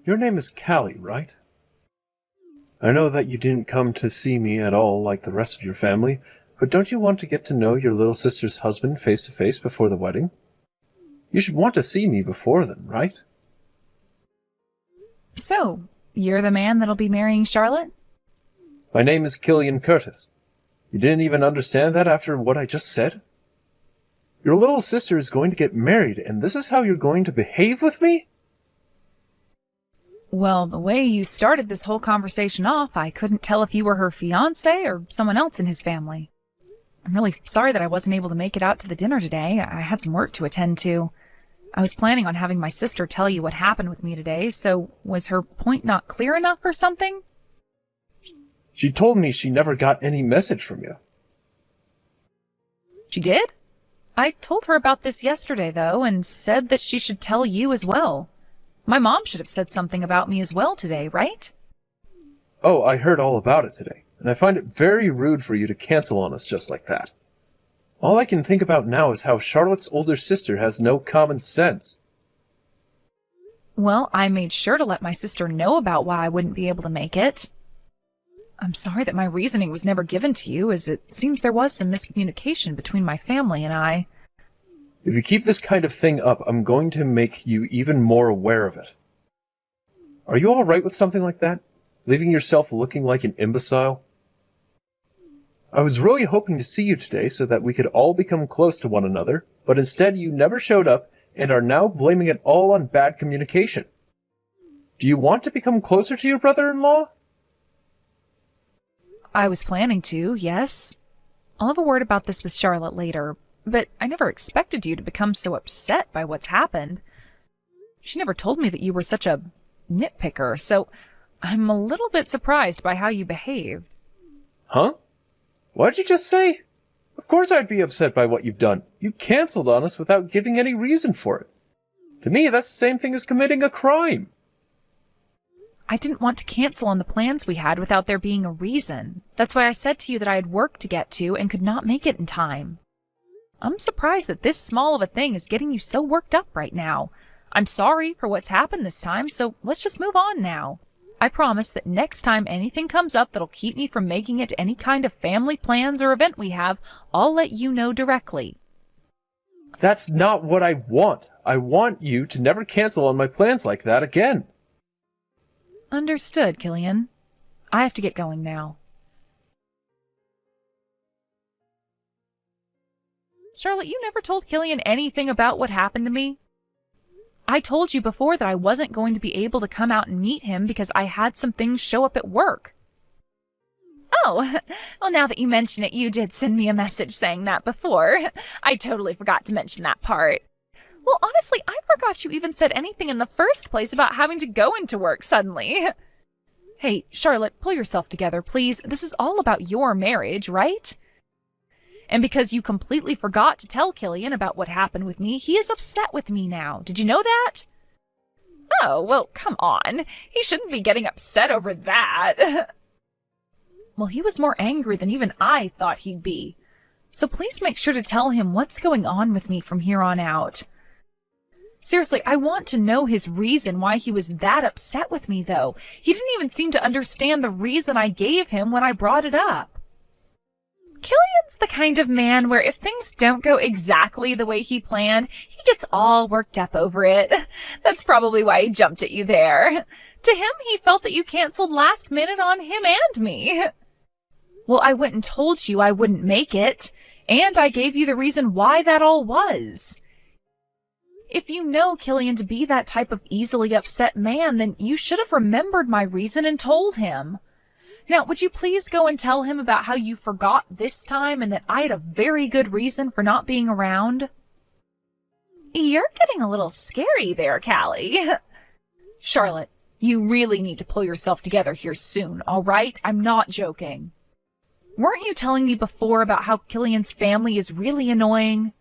Your name is Callie, right? I know that you didn't come to see me at all like the rest of your family, but don't you want to get to know your little sister's husband face to face before the wedding? You should want to see me before then, right? So, you're the man that'll be marrying Charlotte? My name is Killian Curtis. You didn't even understand that after what I just said? Your little sister is going to get married, and this is how you're going to behave with me? Well, the way you started this whole conversation off, I couldn't tell if you were her fiancé or someone else in his family. I'm really sorry that I wasn't able to make it out to the dinner today. I had some work to attend to. I was planning on having my sister tell you what happened with me today, so was her point not clear enough or something? She told me she never got any message from you. She did? I told her about this yesterday, though, and said that she should tell you as well. My mom should have said something about me as well today, right? Oh, I heard all about it today, and I find it very rude for you to cancel on us just like that. All I can think about now is how Charlotte's older sister has no common sense. Well, I made sure to let my sister know about why I wouldn't be able to make it. I'm sorry that my reasoning was never given to you, as it seems there was some miscommunication between my family and I. If you keep this kind of thing up, I'm going to make you even more aware of it. Are you all right with something like that? Leaving yourself looking like an imbecile? I was really hoping to see you today so that we could all become close to one another, but instead you never showed up and are now blaming it all on bad communication. Do you want to become closer to your brother-in-law? I was planning to, yes. I'll have a word about this with Charlotte later, but I never expected you to become so upset by what's happened. She never told me that you were such a nitpicker, so I'm a little bit surprised by how you behaved. Huh? What did you just say? Of course I'd be upset by what you've done. You canceled on us without giving any reason for it. To me, that's the same thing as committing a crime. I didn't want to cancel on the plans we had without there being a reason. That's why I said to you that I had work to get to and could not make it in time. I'm surprised that this small of a thing is getting you so worked up right now. I'm sorry for what's happened this time, so let's just move on now. I promise that next time anything comes up that'll keep me from making it to any kind of family plans or event we have, I'll let you know directly. That's not what I want. I want you to never cancel on my plans like that again. Understood, Killian. I have to get going now. Charlotte, you never told Killian anything about what happened to me. I told you before that I wasn't going to be able to come out and meet him because I had some things show up at work. Oh, well, now that you mention it, you did send me a message saying that before. I totally forgot to mention that part. Well, honestly, I forgot you even said anything in the first place about having to go into work suddenly. Hey, Charlotte, pull yourself together, please. This is all about your marriage, right? And because you completely forgot to tell Killian about what happened with me, he is upset with me now. Did you know that? Oh, well, come on. He shouldn't be getting upset over that. Well, he was more angry than even I thought he'd be. So please make sure to tell him what's going on with me from here on out. Seriously, I want to know his reason why he was that upset with me, though. He didn't even seem to understand the reason I gave him when I brought it up. Killian's the kind of man where if things don't go exactly the way he planned, he gets all worked up over it. That's probably why he jumped at you there. To him, he felt that you canceled last minute on him and me. Well, I went and told you I wouldn't make it, and I gave you the reason why that all was. If you know Killian to be that type of easily upset man, then you should have remembered my reason and told him. Now, would you please go and tell him about how you forgot this time and that I had a very good reason for not being around? You're getting a little scary there, Callie. Charlotte, you really need to pull yourself together here soon, all right? I'm not joking. Weren't you telling me before about how Killian's family is really annoying?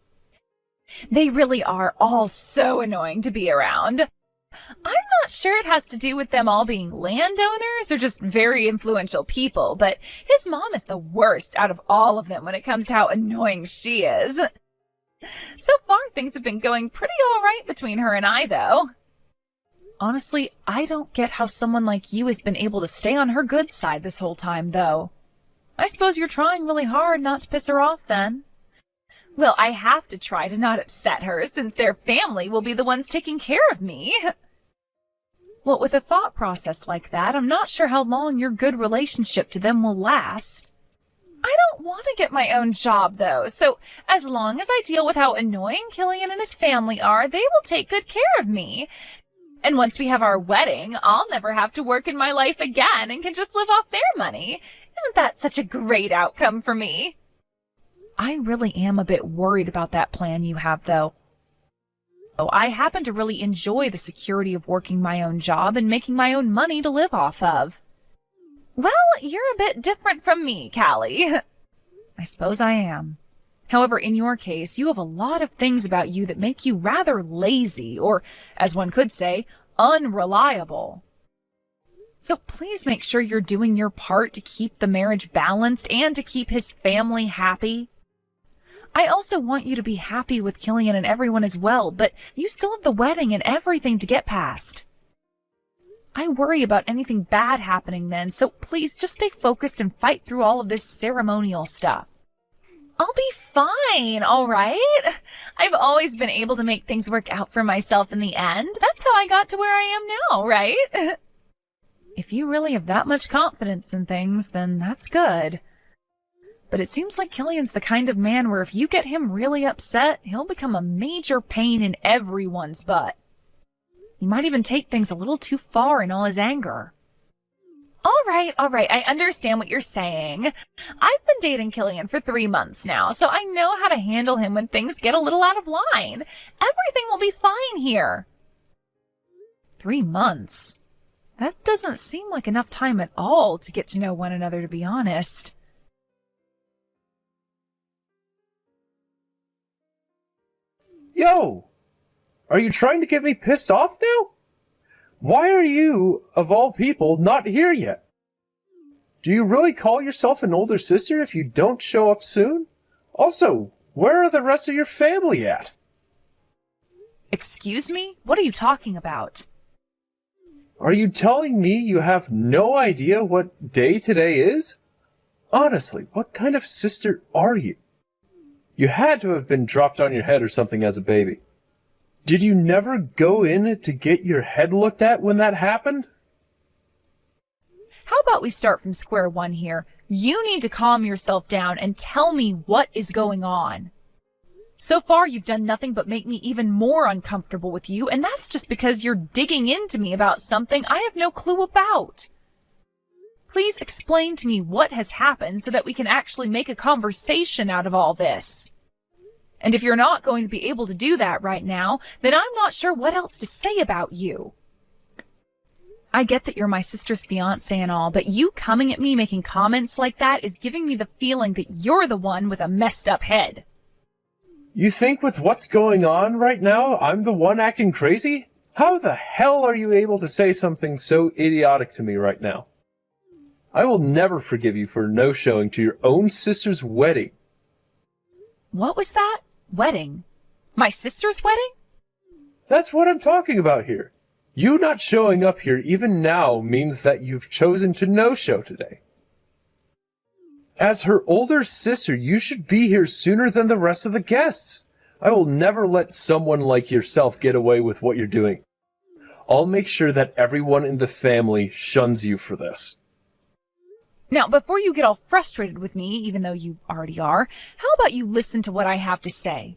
They really are all so annoying to be around. I'm not sure it has to do with them all being landowners or just very influential people, but his mom is the worst out of all of them when it comes to how annoying she is. So far, things have been going pretty all right between her and I, though. Honestly, I don't get how someone like you has been able to stay on her good side this whole time, though. I suppose you're trying really hard not to piss her off, then. Well, I have to try to not upset her, since their family will be the ones taking care of me. Well, with a thought process like that, I'm not sure how long your good relationship to them will last. I don't want to get my own job, though, so as long as I deal with how annoying Killian and his family are, they will take good care of me. And once we have our wedding, I'll never have to work in my life again and can just live off their money. Isn't that such a great outcome for me? I really am a bit worried about that plan you have, though. I happen to really enjoy the security of working my own job and making my own money to live off of. Well, you're a bit different from me, Callie. I suppose I am. However, in your case, you have a lot of things about you that make you rather lazy, or, as one could say, unreliable. So please make sure you're doing your part to keep the marriage balanced and to keep his family happy. I also want you to be happy with Killian and everyone as well, but you still have the wedding and everything to get past. I worry about anything bad happening then, so please just stay focused and fight through all of this ceremonial stuff. I'll be fine, all right? I've always been able to make things work out for myself in the end. That's how I got to where I am now, right? If you really have that much confidence in things, then that's good. But it seems like Killian's the kind of man where if you get him really upset, he'll become a major pain in everyone's butt. He might even take things a little too far in all his anger. All right, I understand what you're saying. I've been dating Killian for 3 months now, so I know how to handle him when things get a little out of line. Everything will be fine here. 3 months? That doesn't seem like enough time at all to get to know one another, to be honest. Yo! Are you trying to get me pissed off now? Why are you, of all people, not here yet? Do you really call yourself an older sister if you don't show up soon? Also, where are the rest of your family at? Excuse me? What are you talking about? Are you telling me you have no idea what day today is? Honestly, what kind of sister are you? You had to have been dropped on your head or something as a baby. Did you never go in to get your head looked at when that happened? How about we start from square one here? You need to calm yourself down and tell me what is going on. So far, you've done nothing but make me even more uncomfortable with you, and that's just because you're digging into me about something I have no clue about. Please explain to me what has happened so that we can actually make a conversation out of all this. And if you're not going to be able to do that right now, then I'm not sure what else to say about you. I get that you're my sister's fiancé and all, but you coming at me making comments like that is giving me the feeling that you're the one with a messed up head. You think with what's going on right now, I'm the one acting crazy? How the hell are you able to say something so idiotic to me right now? I will never forgive you for no-showing to your own sister's wedding. What was that? Wedding? My sister's wedding? That's what I'm talking about here. You not showing up here even now means that you've chosen to no-show today. As her older sister, you should be here sooner than the rest of the guests. I will never let someone like yourself get away with what you're doing. I'll make sure that everyone in the family shuns you for this. Now, before you get all frustrated with me, even though you already are, how about you listen to what I have to say?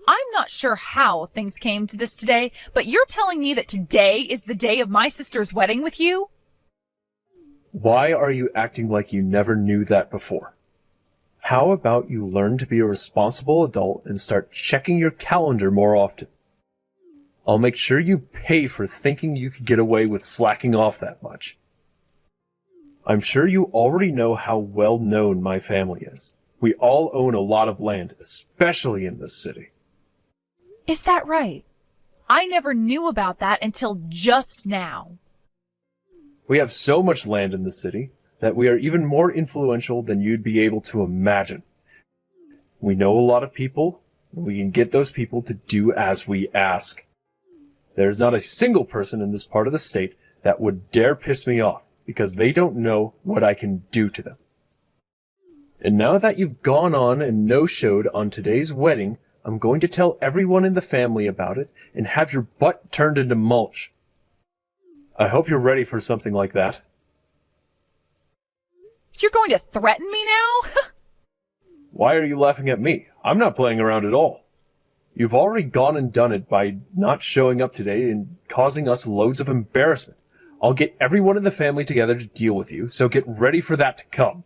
I'm not sure how things came to this today, but you're telling me that today is the day of my sister's wedding with you? Why are you acting like you never knew that before? How about you learn to be a responsible adult and start checking your calendar more often? I'll make sure you pay for thinking you could get away with slacking off that much. I'm sure you already know how well known my family is. We all own a lot of land, especially in this city. Is that right? I never knew about that until just now. We have so much land in the city that we are even more influential than you'd be able to imagine. We know a lot of people, and we can get those people to do as we ask. There's not a single person in this part of the state that would dare piss me off, because they don't know what I can do to them. And now that you've gone on and no-showed on today's wedding, I'm going to tell everyone in the family about it and have your butt turned into mulch. I hope you're ready for something like that. So you're going to threaten me now? Why are you laughing at me? I'm not playing around at all. You've already gone and done it by not showing up today and causing us loads of embarrassment. I'll get everyone in the family together to deal with you, so get ready for that to come.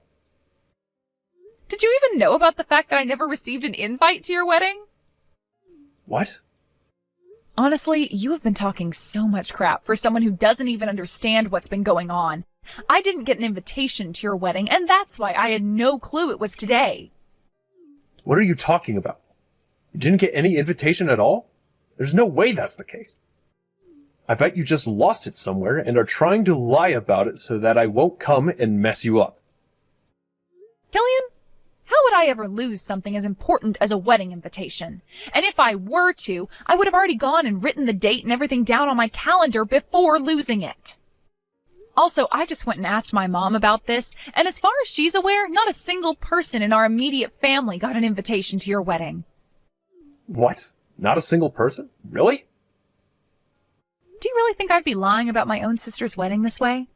Did you even know about the fact that I never received an invite to your wedding? What? Honestly, you have been talking so much crap for someone who doesn't even understand what's been going on. I didn't get an invitation to your wedding, and that's why I had no clue it was today. What are you talking about? You didn't get any invitation at all? There's no way that's the case. I bet you just lost it somewhere and are trying to lie about it so that I won't come and mess you up. Killian, how would I ever lose something as important as a wedding invitation? And if I were to, I would have already gone and written the date and everything down on my calendar before losing it. Also, I just went and asked my mom about this, and as far as she's aware, not a single person in our immediate family got an invitation to your wedding. What? Not a single person? Really? Do you really think I'd be lying about my own sister's wedding this way?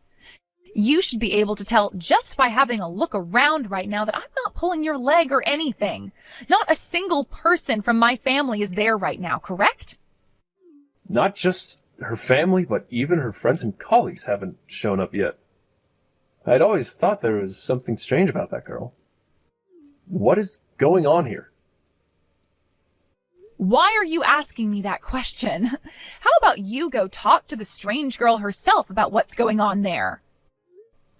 You should be able to tell just by having a look around right now that I'm not pulling your leg or anything. Not a single person from my family is there right now, correct? Not just her family, but even her friends and colleagues haven't shown up yet. I'd always thought there was something strange about that girl. What is going on here? Why are you asking me that question? How about you go talk to the strange girl herself about what's going on there?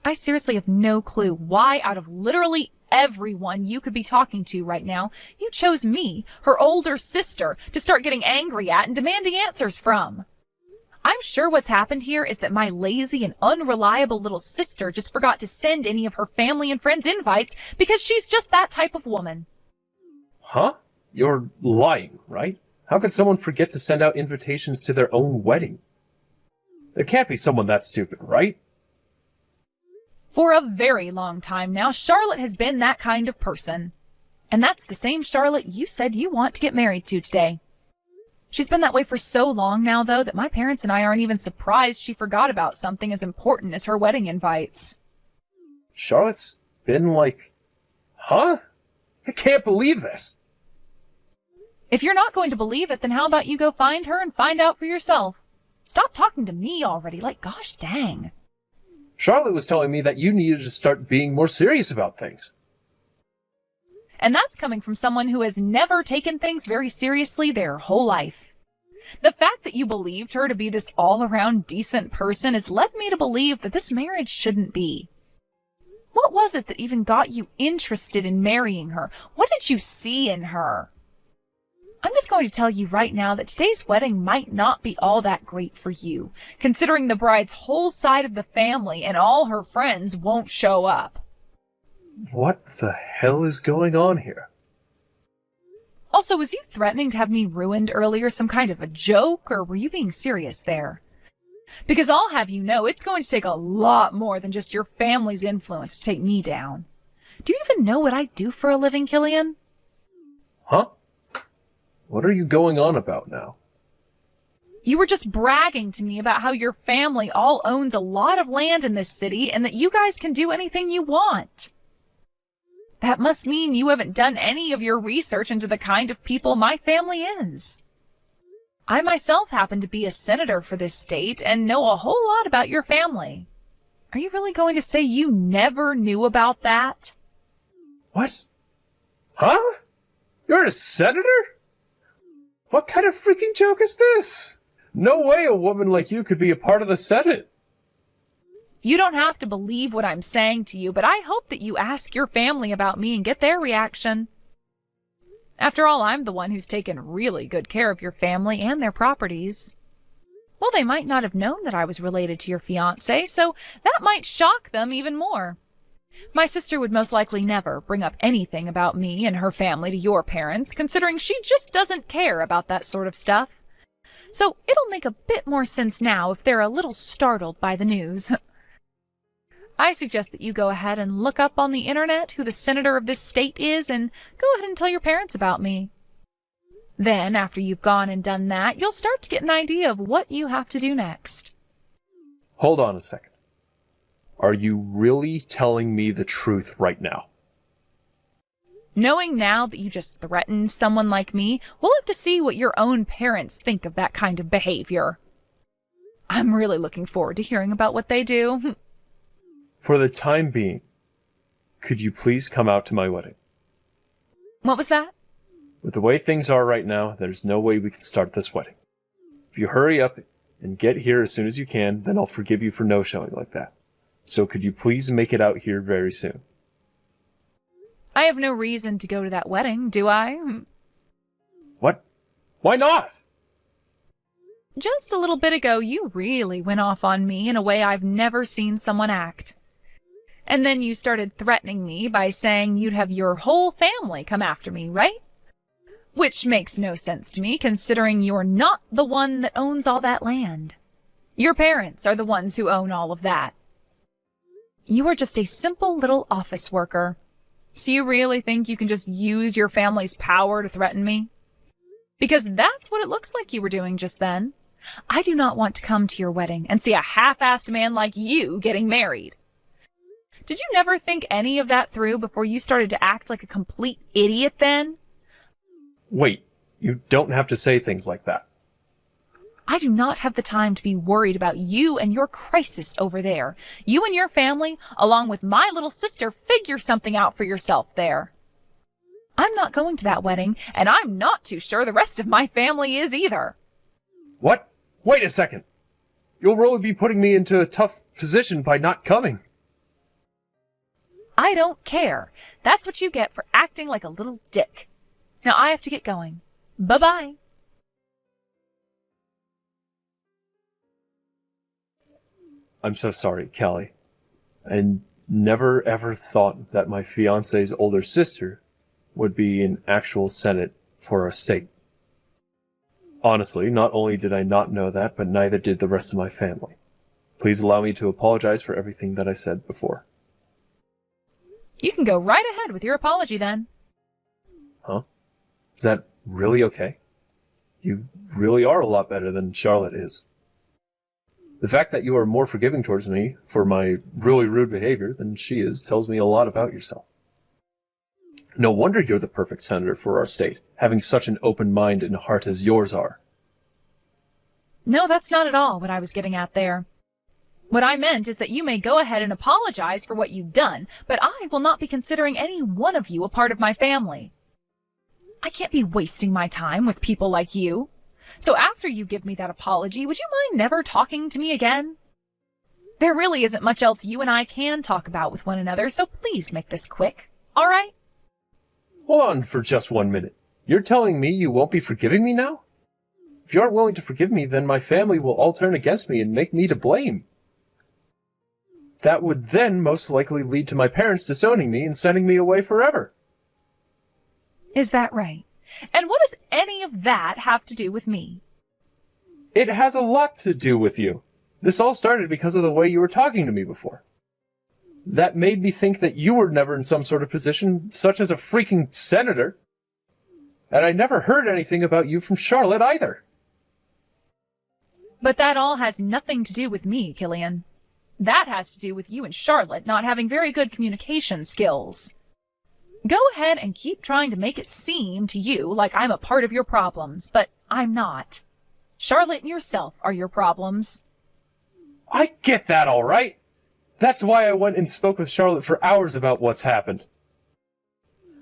I seriously have no clue why, out of literally everyone you could be talking to right now, you chose me, her older sister, to start getting angry at and demanding answers from. I'm sure what's happened here is that my lazy and unreliable little sister just forgot to send any of her family and friends invites because she's just that type of woman. Huh? You're lying, right? How could someone forget to send out invitations to their own wedding? There can't be someone that stupid, right? For a very long time now, Charlotte has been that kind of person. And that's the same Charlotte you said you want to get married to today. She's been that way for so long now, though, that my parents and I aren't even surprised she forgot about something as important as her wedding invites. Charlotte's been like... Huh? I can't believe this. If you're not going to believe it, then how about you go find her and find out for yourself? Stop talking to me already, like gosh dang. Charlotte was telling me that you needed to start being more serious about things. And that's coming from someone who has never taken things very seriously their whole life. The fact that you believed her to be this all-around decent person has led me to believe that this marriage shouldn't be. What was it that even got you interested in marrying her? What did you see in her? I'm just going to tell you right now that today's wedding might not be all that great for you, considering the bride's whole side of the family and all her friends won't show up. What the hell is going on here? Also, was you threatening to have me ruined earlier some kind of a joke, or were you being serious there? Because I'll have you know it's going to take a lot more than just your family's influence to take me down. Do you even know what I do for a living, Killian? Huh? What are you going on about now? You were just bragging to me about how your family all owns a lot of land in this city and that you guys can do anything you want. That must mean you haven't done any of your research into the kind of people my family is. I myself happen to be a senator for this state and know a whole lot about your family. Are you really going to say you never knew about that? What? Huh? You're a senator? What kind of freaking joke is this? No way a woman like you could be a part of the Senate. You don't have to believe what I'm saying to you, but I hope that you ask your family about me and get their reaction. After all, I'm the one who's taken really good care of your family and their properties. Well, they might not have known that I was related to your fiancé, so that might shock them even more. My sister would most likely never bring up anything about me and her family to your parents, considering she just doesn't care about that sort of stuff. So it'll make a bit more sense now if they're a little startled by the news. I suggest that you go ahead and look up on the internet who the senator of this state is and go ahead and tell your parents about me. Then, after you've gone and done that, you'll start to get an idea of what you have to do next. Hold on a second. Are you really telling me the truth right now? Knowing now that you just threatened someone like me, we'll have to see what your own parents think of that kind of behavior. I'm really looking forward to hearing about what they do. For the time being, could you please come out to my wedding? What was that? With the way things are right now, there's no way we can start this wedding. If you hurry up and get here as soon as you can, then I'll forgive you for no-showing like that. So could you please make it out here very soon? I have no reason to go to that wedding, do I? What? Why not? Just a little bit ago, you really went off on me in a way I've never seen someone act. And then you started threatening me by saying you'd have your whole family come after me, right? Which makes no sense to me, considering you're not the one that owns all that land. Your parents are the ones who own all of that. You are just a simple little office worker. So you really think you can just use your family's power to threaten me? Because that's what it looks like you were doing just then. I do not want to come to your wedding and see a half-assed man like you getting married. Did you never think any of that through before you started to act like a complete idiot then? Wait, you don't have to say things like that. I do not have the time to be worried about you and your crisis over there. You and your family, along with my little sister, figure something out for yourself there. I'm not going to that wedding, and I'm not too sure the rest of my family is either. What? Wait a second. You'll really be putting me into a tough position by not coming. I don't care. That's what you get for acting like a little dick. Now I have to get going. Bye-bye. I'm so sorry, Callie. I never ever thought that my fiance's older sister would be in actual Senate for our state. Honestly, not only did I not know that, but neither did the rest of my family. Please allow me to apologize for everything that I said before. You can go right ahead with your apology then. Huh? Is that really okay? You really are a lot better than Charlotte is. The fact that you are more forgiving towards me for my really rude behavior than she is tells me a lot about yourself. No wonder you're the perfect senator for our state, having such an open mind and heart as yours are. No, that's not at all what I was getting at there. What I meant is that you may go ahead and apologize for what you've done, but I will not be considering any one of you a part of my family. I can't be wasting my time with people like you. So after you give me that apology, would you mind never talking to me again? There really isn't much else you and I can talk about with one another, so please make this quick, all right? Hold on for just 1 minute. You're telling me you won't be forgiving me now? If you aren't willing to forgive me, then my family will all turn against me and make me to blame. That would then most likely lead to my parents disowning me and sending me away forever. Is that right? And what does any of that have to do with me? It has a lot to do with you. This all started because of the way you were talking to me before. That made me think that you were never in some sort of position, such as a freaking senator. And I never heard anything about you from Charlotte either. But that all has nothing to do with me, Killian. That has to do with you and Charlotte not having very good communication skills. Go ahead and keep trying to make it seem to you like I'm a part of your problems, but I'm not. Charlotte and yourself are your problems. I get that, all right. That's why I went and spoke with Charlotte for hours about what's happened.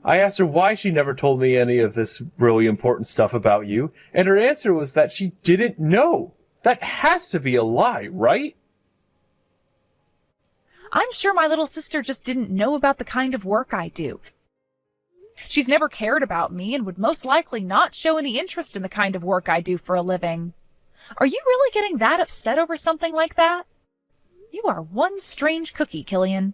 I asked her why she never told me any of this really important stuff about you, and her answer was that she didn't know. That has to be a lie, right? I'm sure my little sister just didn't know about the kind of work I do. She's never cared about me and would most likely not show any interest in the kind of work I do for a living. Are you really getting that upset over something like that? You are one strange cookie, Killian.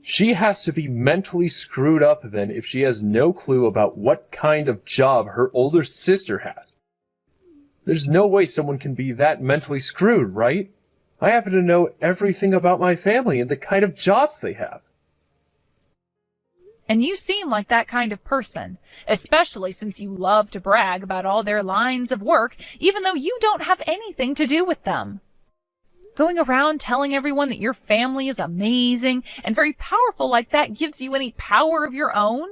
She has to be mentally screwed up then if she has no clue about what kind of job her older sister has. There's no way someone can be that mentally screwed, right? I happen to know everything about my family and the kind of jobs they have. And you seem like that kind of person, especially since you love to brag about all their lines of work, even though you don't have anything to do with them. Going around telling everyone that your family is amazing and very powerful like that gives you any power of your own?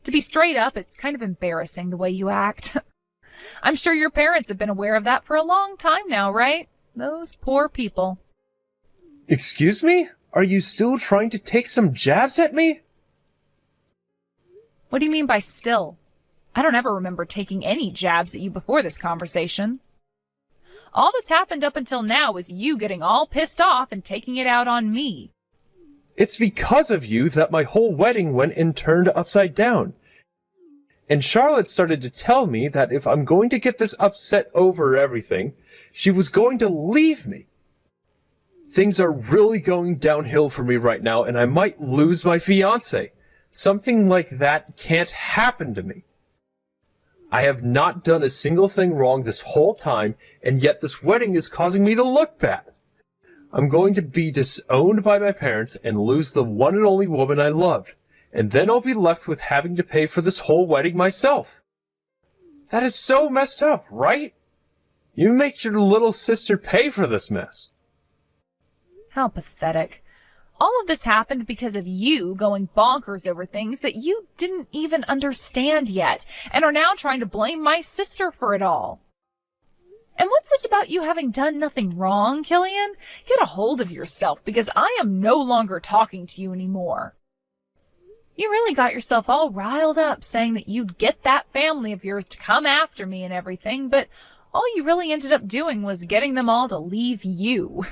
To be straight up, it's kind of embarrassing the way you act. I'm sure your parents have been aware of that for a long time now, right? Those poor people. Excuse me? Are you still trying to take some jabs at me? What do you mean by still? I don't ever remember taking any jabs at you before this conversation. All that's happened up until now is you getting all pissed off and taking it out on me. It's because of you that my whole wedding went and turned upside down. And Charlotte started to tell me that if I'm going to get this upset over everything, she was going to leave me. Things are really going downhill for me right now, and I might lose my fiancé. Something like that can't happen to me. I have not done a single thing wrong this whole time, and yet this wedding is causing me to look bad. I'm going to be disowned by my parents and lose the one and only woman I loved, and then I'll be left with having to pay for this whole wedding myself. That is so messed up, right? You make your little sister pay for this mess. How pathetic. All of this happened because of you going bonkers over things that you didn't even understand yet, and are now trying to blame my sister for it all. And what's this about you having done nothing wrong, Killian? Get a hold of yourself, because I am no longer talking to you anymore. You really got yourself all riled up saying that you'd get that family of yours to come after me and everything, but all you really ended up doing was getting them all to leave you.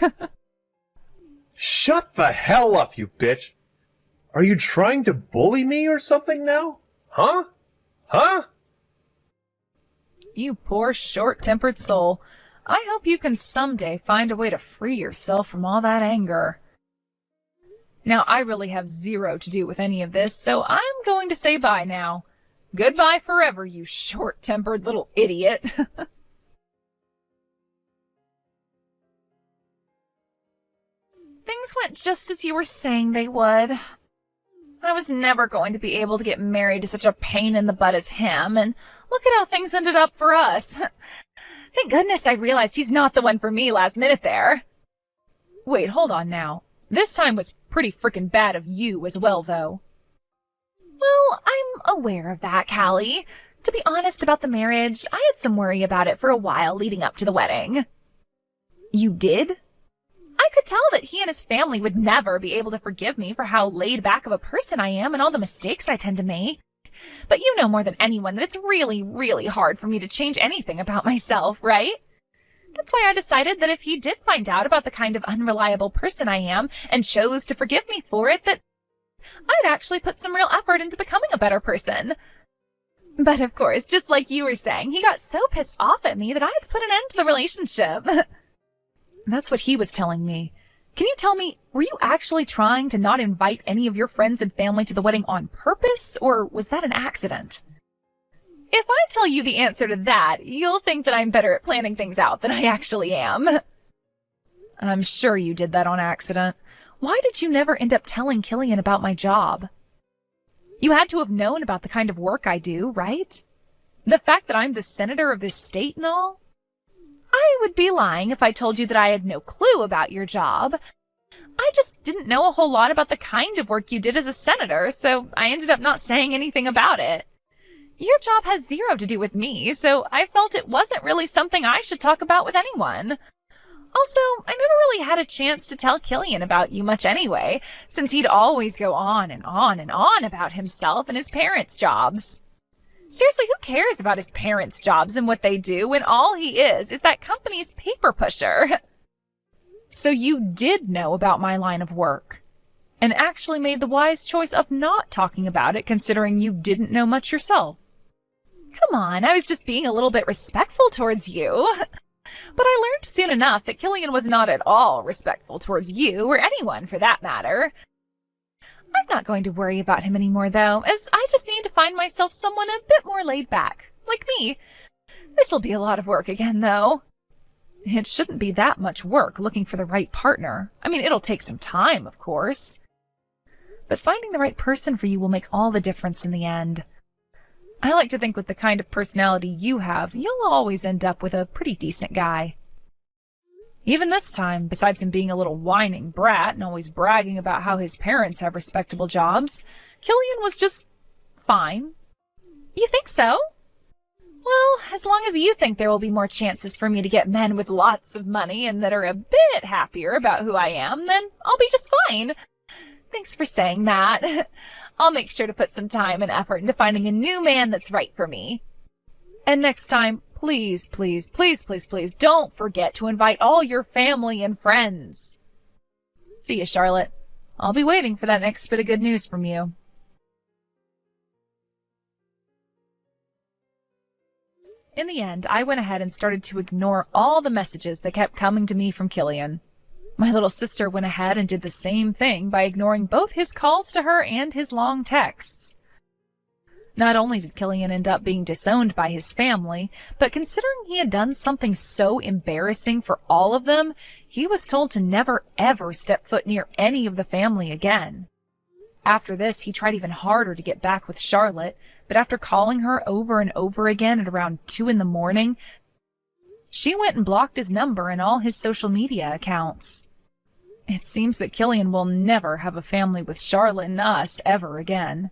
Shut the hell up, you bitch! Are you trying to bully me or something now? Huh? Huh? You poor short-tempered soul. I hope you can someday find a way to free yourself from all that anger. Now, I really have zero to do with any of this, so I'm going to say bye now. Goodbye forever, you short-tempered little idiot. Things went just as you were saying they would. I was never going to be able to get married to such a pain in the butt as him, and look at how things ended up for us. Thank goodness I realized he's not the one for me last minute there. Wait, hold on now. This time was pretty frickin' bad of you as well, though. Well, I'm aware of that, Callie. To be honest about the marriage, I had some worry about it for a while leading up to the wedding. You did? I could tell that he and his family would never be able to forgive me for how laid back of a person I am and all the mistakes I tend to make. But you know more than anyone that it's really, really hard for me to change anything about myself, right? That's why I decided that if he did find out about the kind of unreliable person I am and chose to forgive me for it, that I'd actually put some real effort into becoming a better person. But of course, just like you were saying, he got so pissed off at me that I had to put an end to the relationship. That's what he was telling me. Can you tell me, were you actually trying to not invite any of your friends and family to the wedding on purpose, or was that an accident? If I tell you the answer to that, you'll think that I'm better at planning things out than I actually am. I'm sure you did that on accident. Why did you never end up telling Killian about my job? You had to have known about the kind of work I do, right? The fact that I'm the senator of this state and all? I would be lying if I told you that I had no clue about your job. I just didn't know a whole lot about the kind of work you did as a senator, so I ended up not saying anything about it. Your job has zero to do with me, so I felt it wasn't really something I should talk about with anyone. Also, I never really had a chance to tell Killian about you much anyway, since he'd always go on and on and on about himself and his parents' jobs. Seriously, who cares about his parents' jobs and what they do when all he is that company's paper pusher? So you did know about my line of work, and actually made the wise choice of not talking about it considering you didn't know much yourself. Come on, I was just being a little bit respectful towards you. But I learned soon enough that Killian was not at all respectful towards you, or anyone for that matter. I'm not going to worry about him anymore, though, as I just need to find myself someone a bit more laid back, like me. This'll be a lot of work again, though. It shouldn't be that much work looking for the right partner. I mean, it'll take some time, of course. But finding the right person for you will make all the difference in the end. I like to think with the kind of personality you have, you'll always end up with a pretty decent guy. Even this time, besides him being a little whining brat and always bragging about how his parents have respectable jobs, Killian was just fine. You think so? Well, as long as you think there will be more chances for me to get men with lots of money and that are a bit happier about who I am, then I'll be just fine. Thanks for saying that. I'll make sure to put some time and effort into finding a new man that's right for me. And next time, please, please, please, please, please, don't forget to invite all your family and friends. See you, Charlotte. I'll be waiting for that next bit of good news from you. In the end, I went ahead and started to ignore all the messages that kept coming to me from Killian. My little sister went ahead and did the same thing by ignoring both his calls to her and his long texts. Not only did Killian end up being disowned by his family, but considering he had done something so embarrassing for all of them, he was told to never ever step foot near any of the family again. After this, he tried even harder to get back with Charlotte, but after calling her over and over again at around 2 a.m, she went and blocked his number and all his social media accounts. It seems that Killian will never have a family with Charlotte and us ever again.